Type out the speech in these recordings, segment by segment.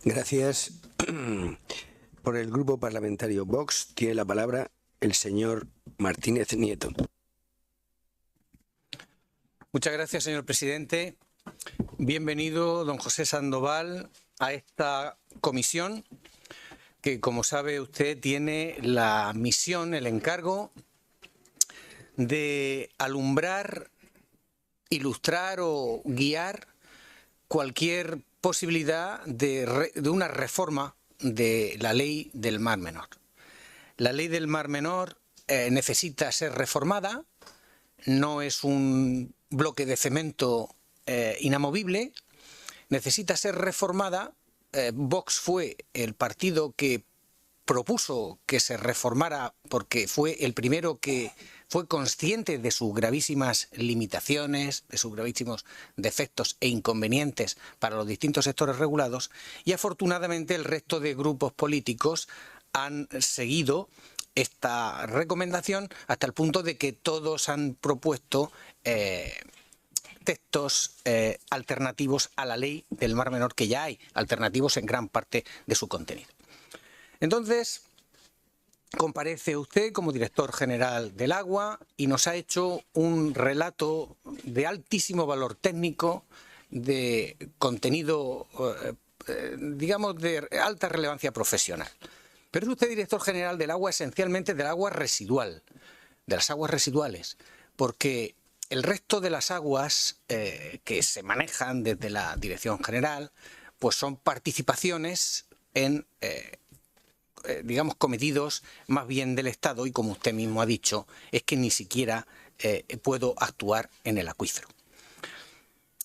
Gracias. Por el Grupo Parlamentario Vox tiene la palabra el señor Martínez Nieto. Muchas gracias, señor presidente. Bienvenido, don José Sandoval, a esta comisión que, como sabe usted, tiene la misión, el encargo de alumbrar, ilustrar o guiar cualquier posibilidad de una reforma de la ley del Mar Menor. La ley del Mar Menor necesita ser reformada, no es un bloque de cemento inamovible, necesita ser reformada. Vox fue el partido que propuso que se reformara porque fue el primero que fue consciente de sus gravísimas limitaciones, de sus gravísimos defectos e inconvenientes para los distintos sectores regulados, y afortunadamente el resto de grupos políticos han seguido esta recomendación hasta el punto de que todos han propuesto textos alternativos a la ley del Mar Menor, que ya hay, alternativos en gran parte de su contenido. Entonces, comparece usted como director general del Agua y nos ha hecho un relato de altísimo valor técnico, de contenido, digamos, de alta relevancia profesional. Pero es usted director general del Agua, esencialmente del agua residual, de las aguas residuales, porque el resto de las aguas que se manejan desde la dirección general, pues son participaciones en digamos, cometidos más bien del Estado, y como usted mismo ha dicho, es que ni siquiera puedo actuar en el acuífero.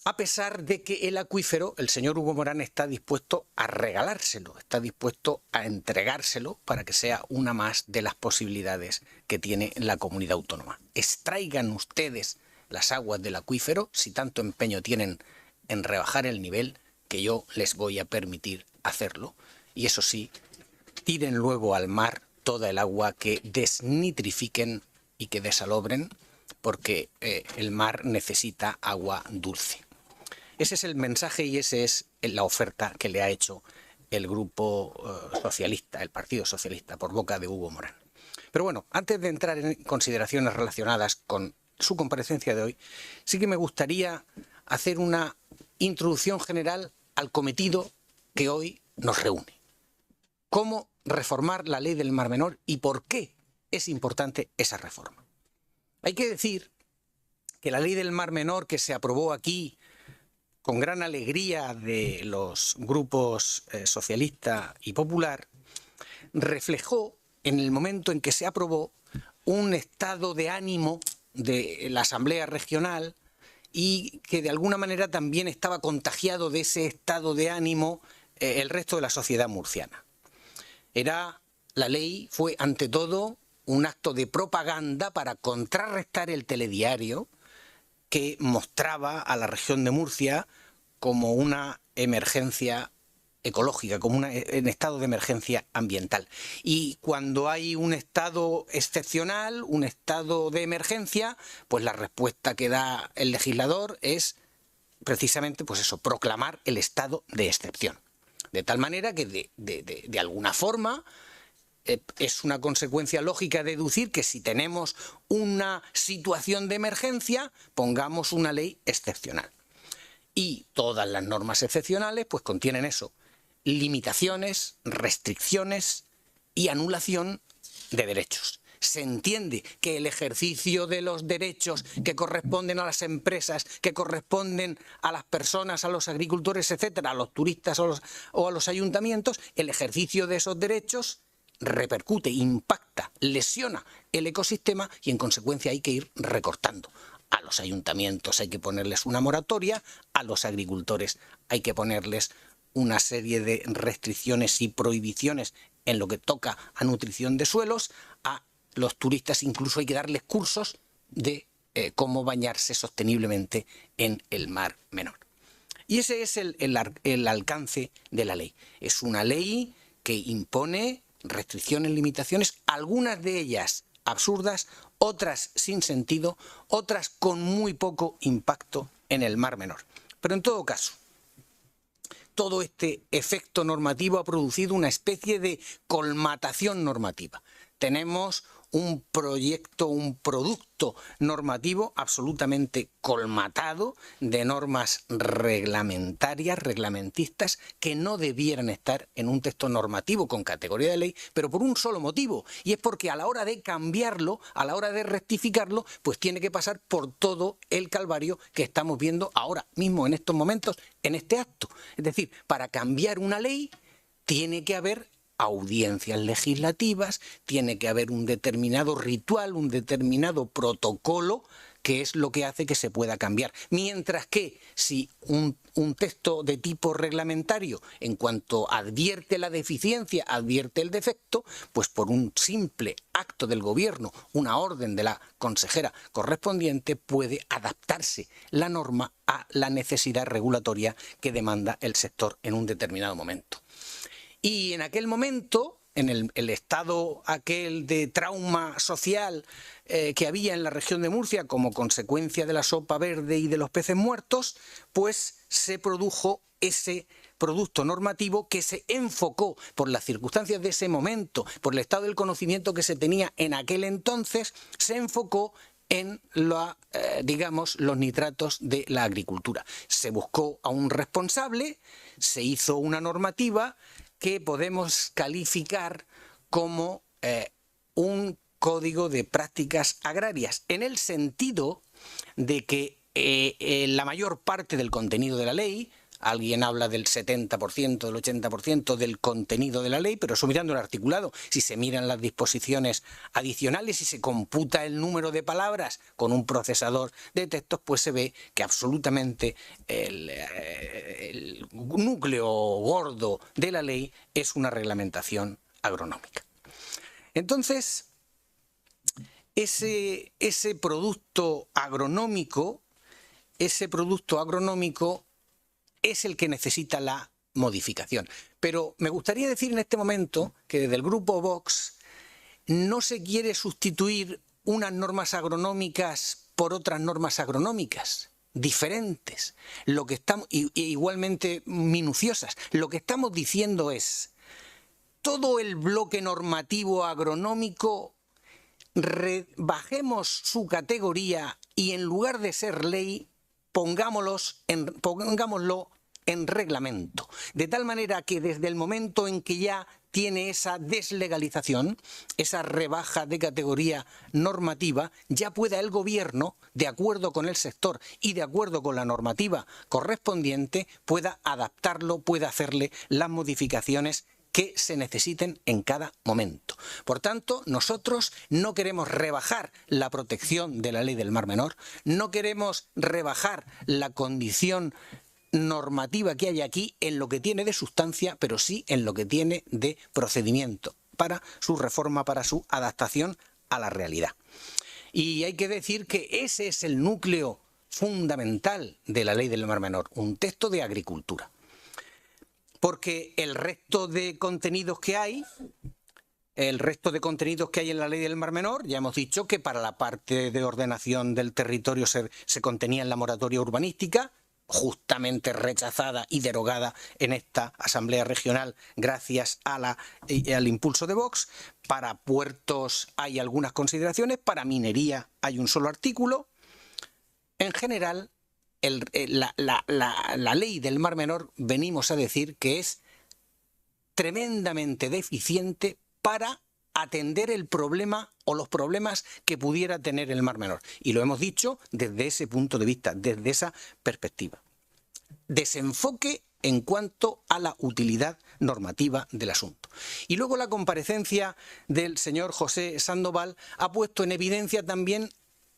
A pesar de que el acuífero, el señor Hugo Morán está dispuesto a regalárselo, está dispuesto a entregárselo para que sea una más de las posibilidades que tiene la comunidad autónoma. Extraigan ustedes las aguas del acuífero, si tanto empeño tienen en rebajar el nivel, que yo les voy a permitir hacerlo, y eso sí, tiren luego al mar toda el agua que desnitrifiquen y que desalobren, porque el mar necesita agua dulce. Ese es el mensaje y esa es la oferta que le ha hecho el Grupo Socialista, el Partido Socialista, por boca de Hugo Morán. Pero bueno, antes de entrar en consideraciones relacionadas con su comparecencia de hoy, sí que me gustaría hacer una introducción general al cometido que hoy nos reúne. ¿Cómo reformar la ley del Mar Menor y por qué es importante esa reforma? Hay que decir que la ley del Mar Menor, que se aprobó aquí con gran alegría de los grupos socialista y popular, reflejó en el momento en que se aprobó un estado de ánimo de la Asamblea Regional, y que de alguna manera también estaba contagiado de ese estado de ánimo el resto de la sociedad murciana. La ley fue ante todo un acto de propaganda para contrarrestar el telediario que mostraba a la región de Murcia como una emergencia ecológica, como un estado de emergencia ambiental. Y cuando hay un estado excepcional, un estado de emergencia, pues la respuesta que da el legislador es precisamente, pues eso, proclamar el estado de excepción. De tal manera que de alguna forma es una consecuencia lógica deducir que si tenemos una situación de emergencia, pongamos una ley excepcional. Y todas las normas excepcionales pues contienen eso: limitaciones, restricciones y anulación de derechos. Se entiende que el ejercicio de los derechos que corresponden a las empresas, que corresponden a las personas, a los agricultores, etcétera, a los turistas o a los ayuntamientos, el ejercicio de esos derechos repercute, impacta, lesiona el ecosistema y en consecuencia hay que ir recortando. A los ayuntamientos hay que ponerles una moratoria, a los agricultores hay que ponerles una serie de restricciones y prohibiciones en lo que toca a nutrición de suelos, a los turistas incluso hay que darles cursos de cómo bañarse sosteniblemente en el Mar Menor. Y ese es el alcance de la ley. Es una ley que impone restricciones, limitaciones, algunas de ellas absurdas, otras sin sentido, otras con muy poco impacto en el Mar Menor. Pero en todo caso, todo este efecto normativo ha producido una especie de colmatación normativa. Tenemos un proyecto, un producto normativo absolutamente colmatado de normas reglamentarias, reglamentistas, que no debieran estar en un texto normativo con categoría de ley, pero por un solo motivo, y es porque a la hora de cambiarlo, a la hora de rectificarlo, pues tiene que pasar por todo el calvario que estamos viendo ahora mismo, en estos momentos, en este acto. Es decir, para cambiar una ley tiene que haber audiencias legislativas, tiene que haber un determinado ritual, un determinado protocolo, que es lo que hace que se pueda cambiar. Mientras que si un texto de tipo reglamentario, en cuanto advierte la deficiencia, advierte el defecto, pues por un simple acto del gobierno, una orden de la consejera correspondiente, puede adaptarse la norma a la necesidad regulatoria que demanda el sector en un determinado momento. Y en aquel momento, en el estado aquel de trauma social que había en la región de Murcia como consecuencia de la sopa verde y de los peces muertos, pues se produjo ese producto normativo que se enfocó por las circunstancias de ese momento, por el estado del conocimiento que se tenía en aquel entonces, se enfocó en digamos, los nitratos de la agricultura. Se buscó a un responsable, se hizo una normativa que podemos calificar como un código de prácticas agrarias, en el sentido de que la mayor parte del contenido de la ley, alguien habla del 70%, del 80% del contenido de la ley, pero eso mirando el articulado. Si se miran las disposiciones adicionales y se computa el número de palabras con un procesador de textos, pues se ve que absolutamente el núcleo gordo de la ley es una reglamentación agronómica. Entonces, ese producto agronómico es el que necesita la modificación. Pero me gustaría decir en este momento que desde el grupo Vox no se quiere sustituir unas normas agronómicas por otras normas agronómicas diferentes, igualmente minuciosas. Lo que estamos diciendo es, todo el bloque normativo agronómico, rebajemos su categoría y en lugar de ser ley, pongámoslo en reglamento, de tal manera que desde el momento en que ya tiene esa deslegalización, esa rebaja de categoría normativa, ya pueda el gobierno, de acuerdo con el sector y de acuerdo con la normativa correspondiente, pueda adaptarlo, pueda hacerle las modificaciones que se necesiten en cada momento. Por tanto, nosotros no queremos rebajar la protección de la ley del Mar Menor, no queremos rebajar la condición normativa que hay aquí en lo que tiene de sustancia, pero sí en lo que tiene de procedimiento para su reforma, para su adaptación a la realidad. Y hay que decir que ese es el núcleo fundamental de la ley del Mar Menor, un texto de agricultura. Porque el resto de contenidos que hay en la ley del Mar Menor, ya hemos dicho que para la parte de ordenación del territorio se contenía en la moratoria urbanística, justamente rechazada y derogada en esta Asamblea Regional gracias al impulso de Vox. Para puertos hay algunas consideraciones, para minería hay un solo artículo. En general, la ley del Mar Menor venimos a decir que es tremendamente deficiente para atender el problema o los problemas que pudiera tener el Mar Menor. Y lo hemos dicho desde ese punto de vista, desde esa perspectiva. Desenfoque en cuanto a la utilidad normativa del asunto. Y luego la comparecencia del señor José Sandoval ha puesto en evidencia también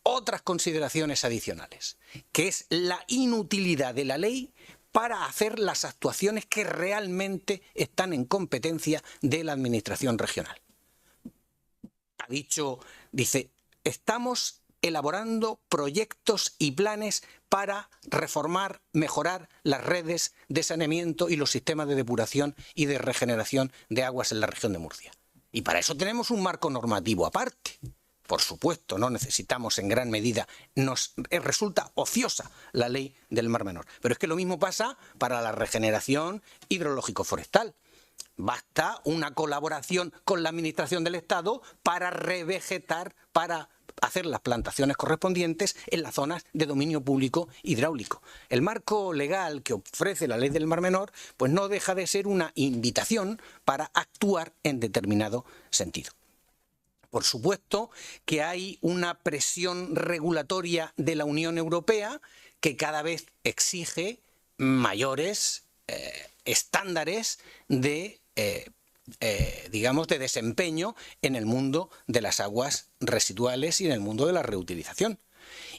otras consideraciones adicionales, que es la inutilidad de la ley para hacer las actuaciones que realmente están en competencia de la administración regional. Dice, estamos elaborando proyectos y planes para reformar, mejorar las redes de saneamiento y los sistemas de depuración y de regeneración de aguas en la región de Murcia. Y para eso tenemos un marco normativo aparte. por supuesto, no necesitamos en gran medida, nos resulta ociosa la ley del Mar Menor. Pero es que lo mismo pasa para la regeneración hidrológico-forestal. Basta una colaboración con la Administración del Estado para revegetar, para hacer las plantaciones correspondientes en las zonas de dominio público hidráulico. El marco legal que ofrece la ley del Mar Menor pues no deja de ser una invitación para actuar en determinado sentido. Por supuesto que hay una presión regulatoria de la Unión Europea que cada vez exige mayores estándares de digamos, de desempeño en el mundo de las aguas residuales y en el mundo de la reutilización.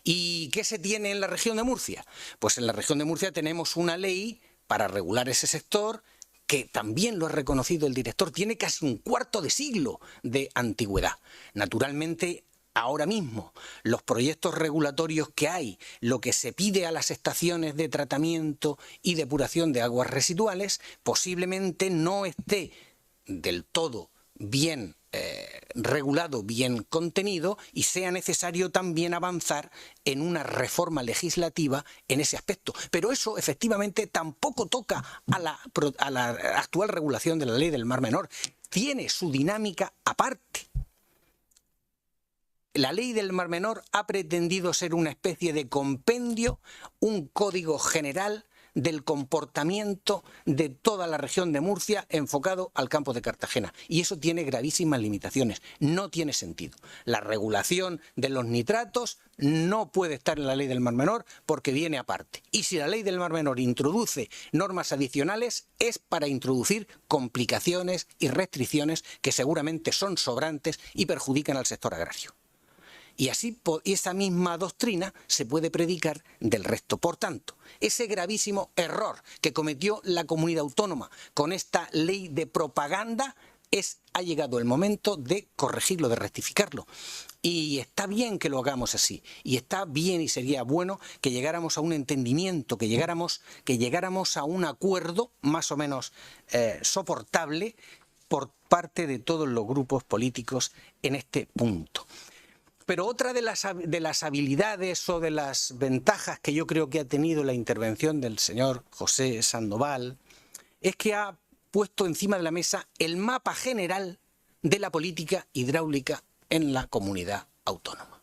¿Y qué se tiene en la región de Murcia? Pues en la región de Murcia tenemos una ley para regular ese sector que también lo ha reconocido el director, tiene casi un cuarto de siglo de antigüedad. Naturalmente, ahora mismo, los proyectos regulatorios que hay, lo que se pide a las estaciones de tratamiento y depuración de aguas residuales, posiblemente no esté del todo bien regulado, bien contenido, y sea necesario también avanzar en una reforma legislativa en ese aspecto. Pero eso efectivamente tampoco toca a la actual regulación de la ley del Mar Menor. Tiene su dinámica aparte. La ley del Mar Menor ha pretendido ser una especie de compendio, un código general del comportamiento de toda la región de Murcia enfocado al campo de Cartagena. Y eso tiene gravísimas limitaciones. No tiene sentido. La regulación de los nitratos no puede estar en la ley del Mar Menor porque viene aparte. Y si la ley del Mar Menor introduce normas adicionales es para introducir complicaciones y restricciones que seguramente son sobrantes y perjudican al sector agrario. Y así esa misma doctrina se puede predicar del resto. Por tanto, ese gravísimo error que cometió la comunidad autónoma con esta ley de propaganda ha llegado el momento de corregirlo, de rectificarlo. Y está bien que lo hagamos así. Y está bien y sería bueno que llegáramos a un entendimiento, que llegáramos a un acuerdo más o menos soportable por parte de todos los grupos políticos en este punto. Pero otra de las habilidades o de las ventajas que yo creo que ha tenido la intervención del señor José Sandoval es que ha puesto encima de la mesa el mapa general de la política hidráulica en la comunidad autónoma.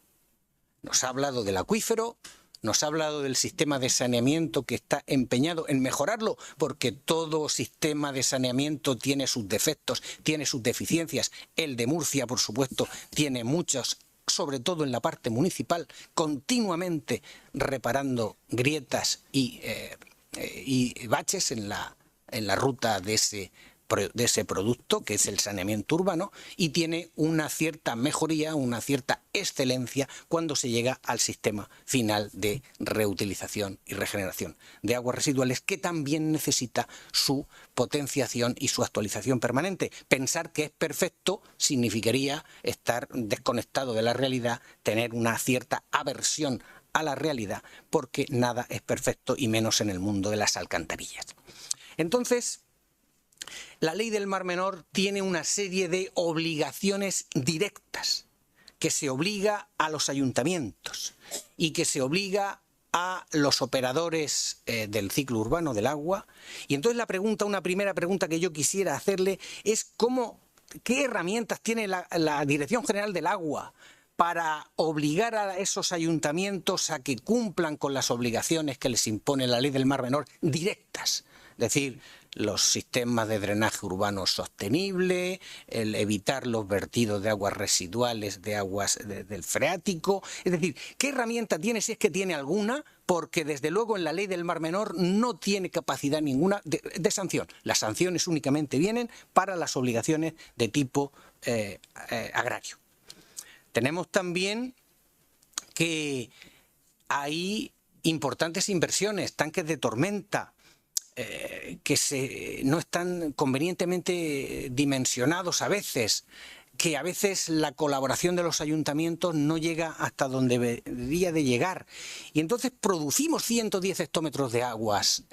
Nos ha hablado del acuífero, nos ha hablado del sistema de saneamiento que está empeñado en mejorarlo, porque todo sistema de saneamiento tiene sus defectos, tiene sus deficiencias. El de Murcia, por supuesto, tiene muchos, sobre todo en la parte municipal, continuamente reparando grietas y baches en la ruta de ese producto, que es el saneamiento urbano, y tiene una cierta mejoría, una cierta excelencia cuando se llega al sistema final de reutilización y regeneración de aguas residuales, que también necesita su potenciación y su actualización permanente. Pensar que es perfecto significaría estar desconectado de la realidad, tener una cierta aversión a la realidad, porque nada es perfecto, y menos en el mundo de las alcantarillas. Entonces, la ley del Mar Menor tiene una serie de obligaciones directas que se obliga a los ayuntamientos y que se obliga a los operadores del ciclo urbano del agua. Y entonces una primera pregunta que yo quisiera hacerle es ¿qué herramientas tiene la Dirección General del Agua para obligar a esos ayuntamientos a que cumplan con las obligaciones que les impone la ley del Mar Menor directas? Es decir, los sistemas de drenaje urbano sostenible, el evitar los vertidos de aguas residuales, de aguas del freático. Es decir, ¿qué herramienta tiene, si es que tiene alguna? Porque desde luego en la ley del Mar Menor no tiene capacidad ninguna de sanción. Las sanciones únicamente vienen para las obligaciones de tipo agrario. Tenemos también que hay importantes inversiones, tanques de tormenta, que no están convenientemente dimensionados a veces, que a veces la colaboración de los ayuntamientos no llega hasta donde debería de llegar. Y entonces producimos 110 hectómetros de aguas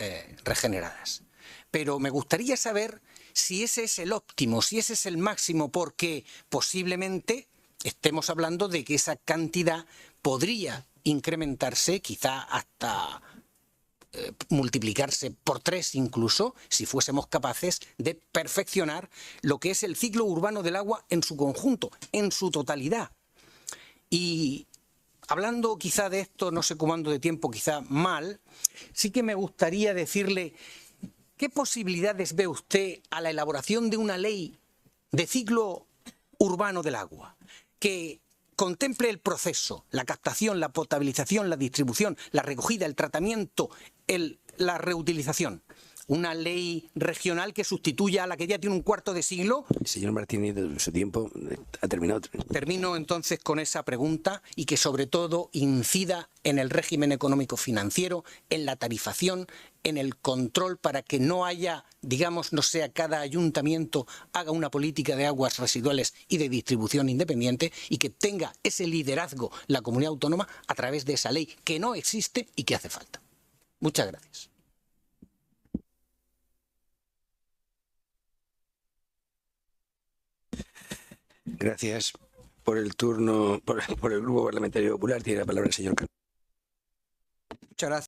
regeneradas. Pero me gustaría saber si ese es el óptimo, si ese es el máximo, porque posiblemente estemos hablando de que esa cantidad podría incrementarse, quizá hasta multiplicarse por 3 incluso, si fuésemos capaces de perfeccionar lo que es el ciclo urbano del agua en su conjunto, en su totalidad. Y hablando quizá de esto, no sé cómo ando de tiempo, quizá mal, sí que me gustaría decirle qué posibilidades ve usted a la elaboración de una ley de ciclo urbano del agua que contemple el proceso, la captación, la potabilización, la distribución, la recogida, el tratamiento, la reutilización. Una ley regional que sustituya a la que ya tiene un cuarto de siglo. Señor Martínez, su tiempo ha terminado. Termino entonces con esa pregunta y que sobre todo incida en el régimen económico financiero, en la tarifación, en el control para que no haya, digamos, no sea cada ayuntamiento haga una política de aguas residuales y de distribución independiente y que tenga ese liderazgo la comunidad autónoma a través de esa ley que no existe y que hace falta. Muchas gracias. Gracias. Por el turno, por el Grupo Parlamentario Popular, tiene la palabra el señor Cano. Muchas gracias.